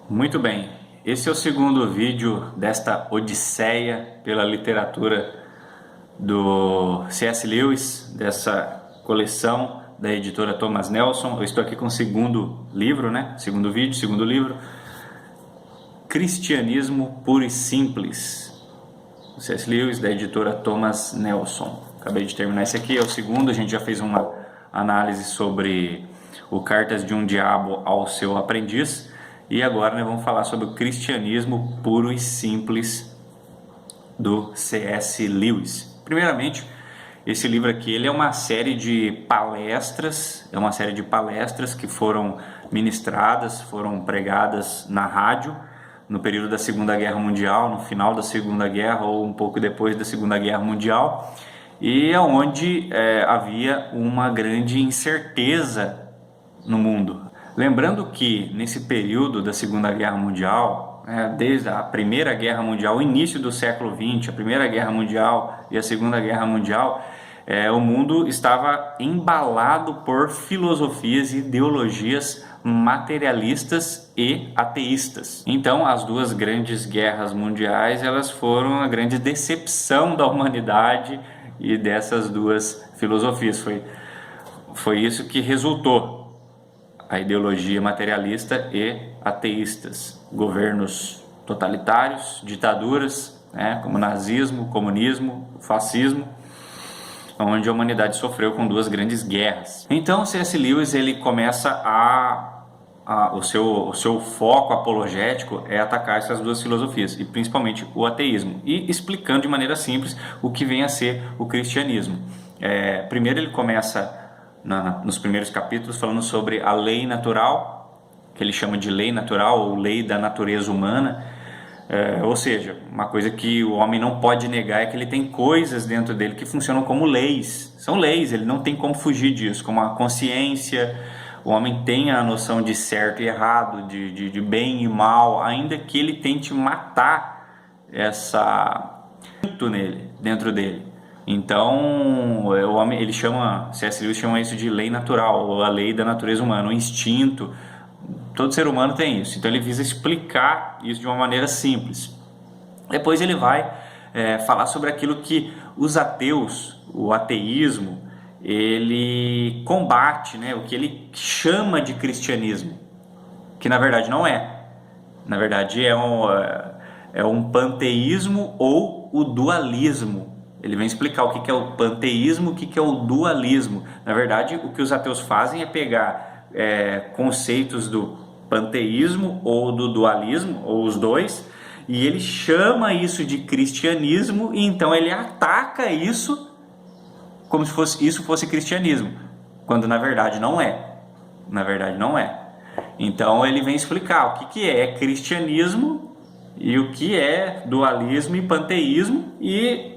Muito bem, esse é o segundo vídeo desta odisseia pela literatura do C.S. Lewis, dessa coleção da editora Thomas Nelson. Eu estou aqui com o segundo livro, Segundo vídeo, segundo livro, Cristianismo Puro e Simples, do C.S. Lewis, da editora Thomas Nelson. Acabei de terminar esse aqui, é o segundo. A gente já fez uma análise sobre o Cartas de um Diabo ao Seu Aprendiz. E agora nós vamos falar sobre o Cristianismo Puro e Simples do C.S. Lewis. Primeiramente, esse livro aqui ele é uma série de palestras, que foram ministradas, foram pregadas na rádio no período da Segunda Guerra Mundial, no final da Segunda Guerra ou um pouco depois da Segunda Guerra Mundial, e é onde havia uma grande incerteza no mundo. Lembrando que nesse período da Segunda Guerra Mundial, desde a Primeira Guerra Mundial, o início do século XX, a Primeira Guerra Mundial e a Segunda Guerra Mundial, o mundo estava embalado por filosofias e ideologias materialistas e ateístas. Então, as duas grandes guerras mundiais, elas foram a grande decepção da humanidade e dessas duas filosofias. Foi isso que resultou a ideologia materialista e ateístas, governos totalitários, ditaduras, como nazismo, comunismo, fascismo, onde a humanidade sofreu com duas grandes guerras. Então C.S. Lewis ele começa o seu foco apologético é atacar essas duas filosofias, e principalmente o ateísmo, e explicando de maneira simples o que vem a ser o cristianismo. Primeiro ele começa nos primeiros capítulos falando sobre a lei natural, que ele chama de lei natural ou lei da natureza humana, ou seja, uma coisa que o homem não pode negar é que ele tem coisas dentro dele que funcionam como leis, são leis, ele não tem como fugir disso, como a consciência. O homem tem a noção de certo e errado, de bem e mal, ainda que ele tente matar dentro dele. Então, o homem, C.S. Lewis chama isso de lei natural, ou a lei da natureza humana, o instinto. Todo ser humano tem isso. Então ele visa explicar isso de uma maneira simples. Depois ele vai falar sobre aquilo que os ateus, o ateísmo, ele combate, o que ele chama de cristianismo, que na verdade não é. Na verdade é um panteísmo ou o dualismo. Ele vem explicar o que é o panteísmo, o que é o dualismo. Na verdade, o que os ateus fazem é pegar conceitos do panteísmo ou do dualismo, ou os dois, e ele chama isso de cristianismo, e então ele ataca isso como se isso fosse cristianismo, quando na verdade não é. Então ele vem explicar o que é cristianismo e o que é dualismo e panteísmo, e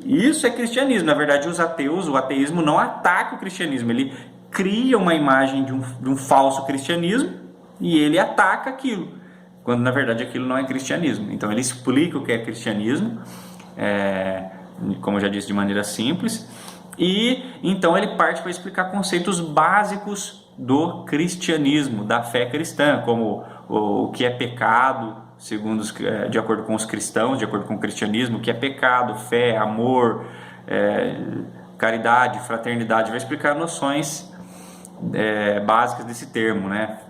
isso é cristianismo. Na verdade, o ateísmo não ataca o cristianismo, ele cria uma imagem de um falso cristianismo e ele ataca aquilo, quando na verdade aquilo não é cristianismo. Então ele explica o que é cristianismo, como eu já disse, de maneira simples, e então ele parte para explicar conceitos básicos do cristianismo, da fé cristã, como o que é pecado, de acordo com os cristãos, de acordo com o cristianismo, o que é pecado, fé, amor, caridade, fraternidade. Vai explicar noções básicas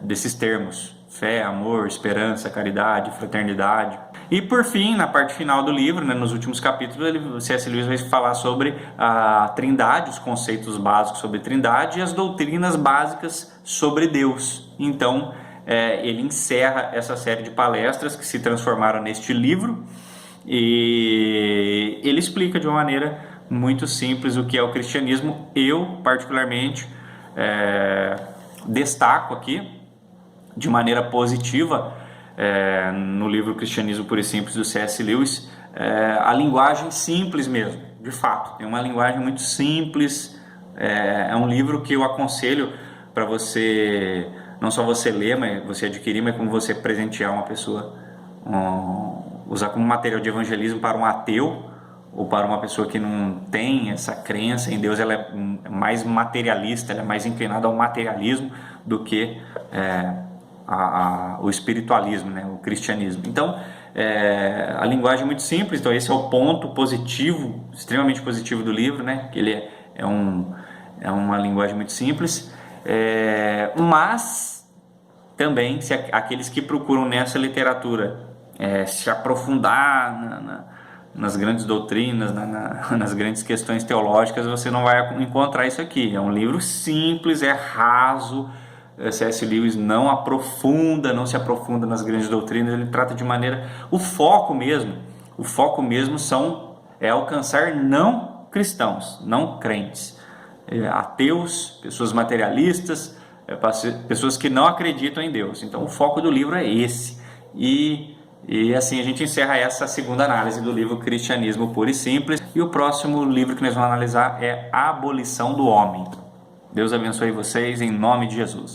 desses termos: fé, amor, esperança, caridade, fraternidade. E por fim, na parte final do livro, nos últimos capítulos, C.S. Lewis vai falar sobre a Trindade, os conceitos básicos sobre Trindade e as doutrinas básicas sobre Deus. Então ele encerra essa série de palestras que se transformaram neste livro, e ele explica de uma maneira muito simples o que é o cristianismo. Eu particularmente destaco aqui de maneira positiva no livro Cristianismo Puro e Simples do C.S. Lewis a linguagem simples mesmo, de fato, tem uma linguagem muito simples. É um livro que eu aconselho para você, não só você ler, mas você adquirir, mas como você presentear uma pessoa, usar como material de evangelismo para um ateu ou para uma pessoa que não tem essa crença em Deus. Ela é mais materialista, ela é mais inclinada ao materialismo do que o espiritualismo, né, o cristianismo. Então, a linguagem é muito simples, então esse é o ponto positivo, extremamente positivo do livro, né, que ele é uma linguagem muito simples, mas também, se aqueles que procuram nessa literatura se aprofundar nas grandes doutrinas, nas grandes questões teológicas, você não vai encontrar isso aqui. É um livro simples, é raso. C.S. Lewis não se aprofunda nas grandes doutrinas, ele trata de maneira... O foco mesmo é alcançar não cristãos, não crentes, ateus, pessoas materialistas, pessoas que não acreditam em Deus. Então o foco do livro é esse. E assim a gente encerra essa segunda análise do livro Cristianismo Puro e Simples. E o próximo livro que nós vamos analisar é A Abolição do Homem. Deus abençoe vocês em nome de Jesus.